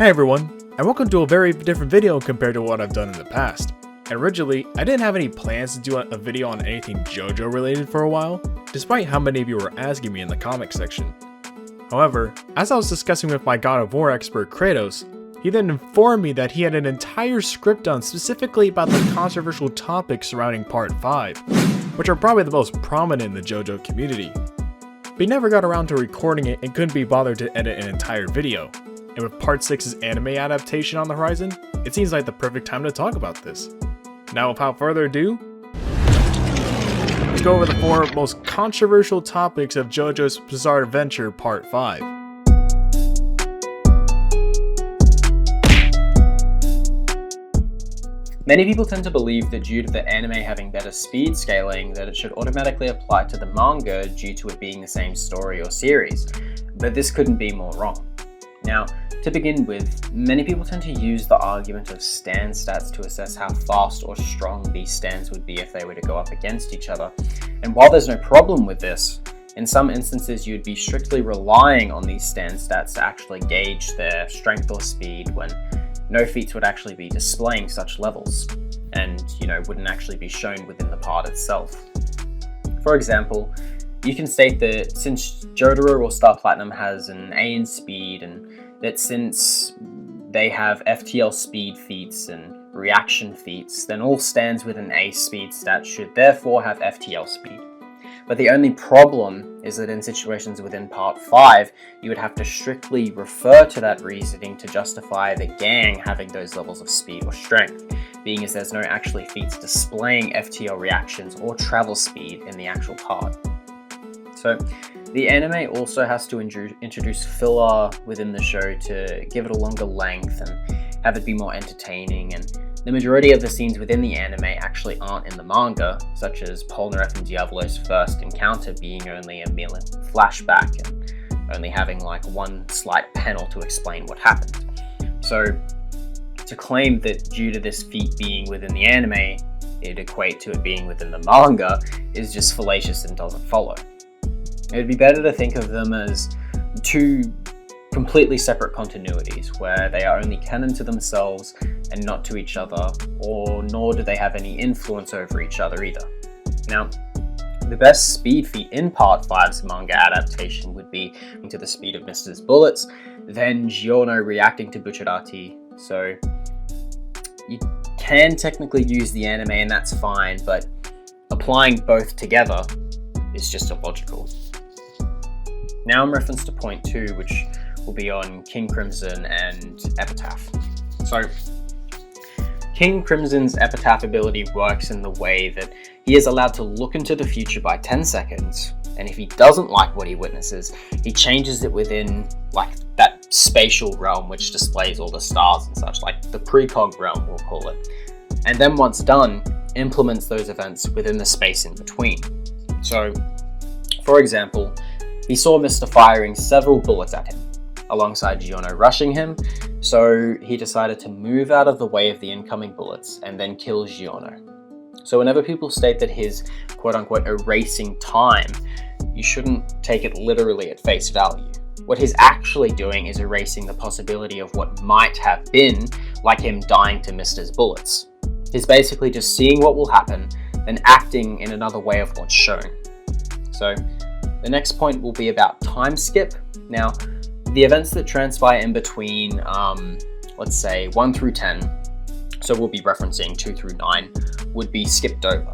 Hey everyone, and welcome to a very different video compared to what I've done in the past. And originally, I didn't have any plans to do a video on anything JoJo related for a while, despite how many of you were asking me in the comment section. However, as I was discussing with my God of War expert Kratos, he then informed me that he had an entire script done specifically about the controversial topics surrounding Part 5, which are probably the most prominent in the JoJo community. But he never got around to recording it and couldn't be bothered to edit an entire video. And with Part 6's anime adaptation on the horizon, it seems like the perfect time to talk about this. Now without further ado, let's go over the 4 most controversial topics of JoJo's Bizarre Adventure Part 5. Many people tend to believe that due to the anime having better speed scaling, that it should automatically apply to the manga due to it being the same story or series, but this couldn't be more wrong. Now, to begin with, many people tend to use the argument of stand stats to assess how fast or strong these stands would be if they were to go up against each other, and while there's no problem with this, in some instances you'd be strictly relying on these stand stats to actually gauge their strength or speed when no feats would actually be displaying such levels, and wouldn't actually be shown within the part itself. For example, you can state that since Jojo or Star Platinum has an A in speed, and that since they have FTL speed feats and reaction feats, then all stands with an A speed stat should therefore have FTL speed. But the only problem is that in situations within Part 5, you would have to strictly refer to that reasoning to justify the gang having those levels of speed or strength, being as there's no actually feats displaying FTL reactions or travel speed in the actual part. So the anime also has to introduce filler within the show to give it a longer length and have it be more entertaining, and the majority of the scenes within the anime actually aren't in the manga, such as Polnareff and Diavolo's first encounter being only a mere flashback and only having like one slight panel to explain what happened. So to claim that due to this feat being within the anime, it'd equate to it being within the manga is just fallacious and doesn't follow. It would be better to think of them as 2 completely separate continuities, where they are only canon to themselves and not to each other, nor do they have any influence over each other either. Now, the best speed feat in Part 5's manga adaptation would be to the speed of Mr. Bullets, then Giorno reacting to Bucciarati. So you can technically use the anime and that's fine, but applying both together is just illogical. Now in reference to point 2, which will be on King Crimson and Epitaph. So, King Crimson's Epitaph ability works in the way that he is allowed to look into the future by 10 seconds, and if he doesn't like what he witnesses, he changes it within like that spatial realm which displays all the stars and such, like the precog realm we'll call it, and then once done, implements those events within the space in between. So, for example, he saw Mr. firing several bullets at him, alongside Giorno rushing him, so he decided to move out of the way of the incoming bullets and then kill Giorno. So whenever people state that he's quote-unquote erasing time, you shouldn't take it literally at face value. What he's actually doing is erasing the possibility of what might have been, like him dying to Mr.'s bullets. He's basically just seeing what will happen, then acting in another way of what's shown. So the next point will be about time skip. Now, the events that transpire in between, let's say 1 through 10, so we'll be referencing 2 through 9, would be skipped over.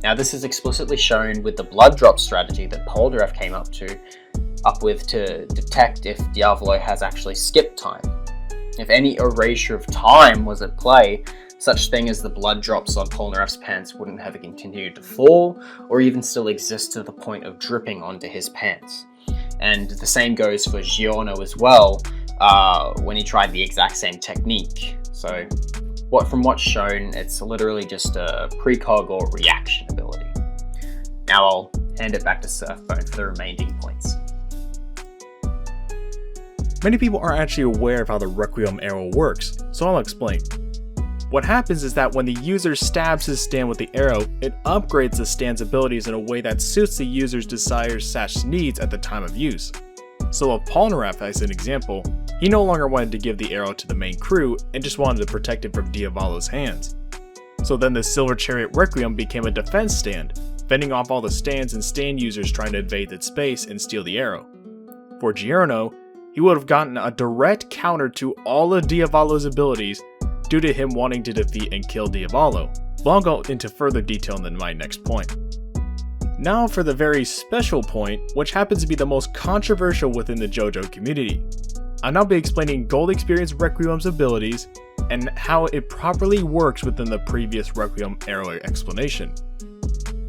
Now this is explicitly shown with the blood drop strategy that Polnareff came up with to detect if Diavolo has actually skipped time. If any erasure of time was at play, such thing as the blood drops on Polnareff's pants wouldn't have continued to fall, or even still exist to the point of dripping onto his pants. And the same goes for Giorno as well, when he tried the exact same technique. So from what's shown, it's literally just a precog or reaction ability. Now I'll hand it back to Surfbone for the remaining points. Many people aren't actually aware of how the Requiem arrow works, so I'll explain. What happens is that when the user stabs his stand with the arrow, it upgrades the stand's abilities in a way that suits the user's desires/needs at the time of use. So with Polnareff as an example, He no longer wanted to give the arrow to the main crew and just wanted to protect it from Diavolo's hands. So then the Silver Chariot Requiem became a defense stand, fending off all the stands and stand users trying to invade its space and steal the arrow. For Giorno, he would have gotten a direct counter to all of Diavolo's abilities due to him wanting to defeat and kill Diavolo, but I'll go into further detail in my next point. Now for the very special point, which happens to be the most controversial within the JoJo community. I'll now be explaining Gold Experience Requiem's abilities and how it properly works within the previous Requiem arrow explanation.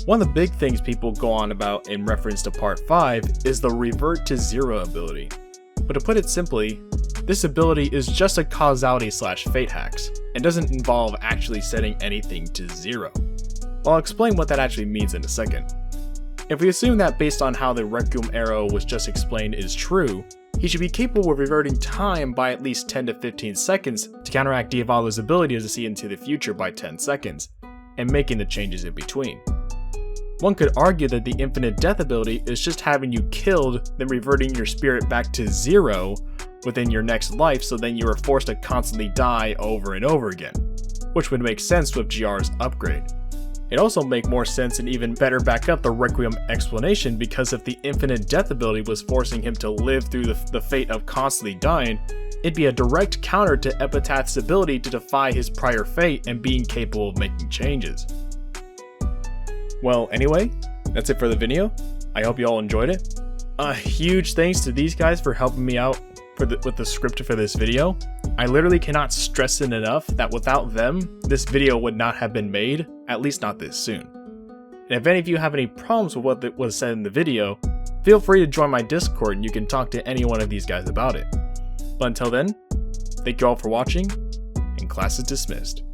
One of the big things people go on about in reference to part 5 is the revert to zero ability. But to put it simply, this ability is just a causality / fate hacks, and doesn't involve actually setting anything to zero. Well, I'll explain what that actually means in a second. If we assume that based on how the Requiem arrow was just explained is true, he should be capable of reverting time by at least 10 to 15 seconds to counteract Diavolo's ability to see into the future by 10 seconds, and making the changes in between. One could argue that the infinite death ability is just having you killed, then reverting your spirit back to zero within your next life, so then you are forced to constantly die over and over again, which would make sense with GR's upgrade. It also make more sense and even better back up the Requiem explanation, because if the infinite death ability was forcing him to live through the fate of constantly dying, it'd be a direct counter to Epitaph's ability to defy his prior fate and being capable of making changes. Well, anyway, that's it for the video. I hope you all enjoyed it. A huge thanks to these guys for helping me out with the script for this video. I literally cannot stress it enough that without them, this video would not have been made, at least not this soon. And if any of you have any problems with what was said in the video, feel free to join my Discord and you can talk to any one of these guys about it. But until then, thank you all for watching, and class is dismissed.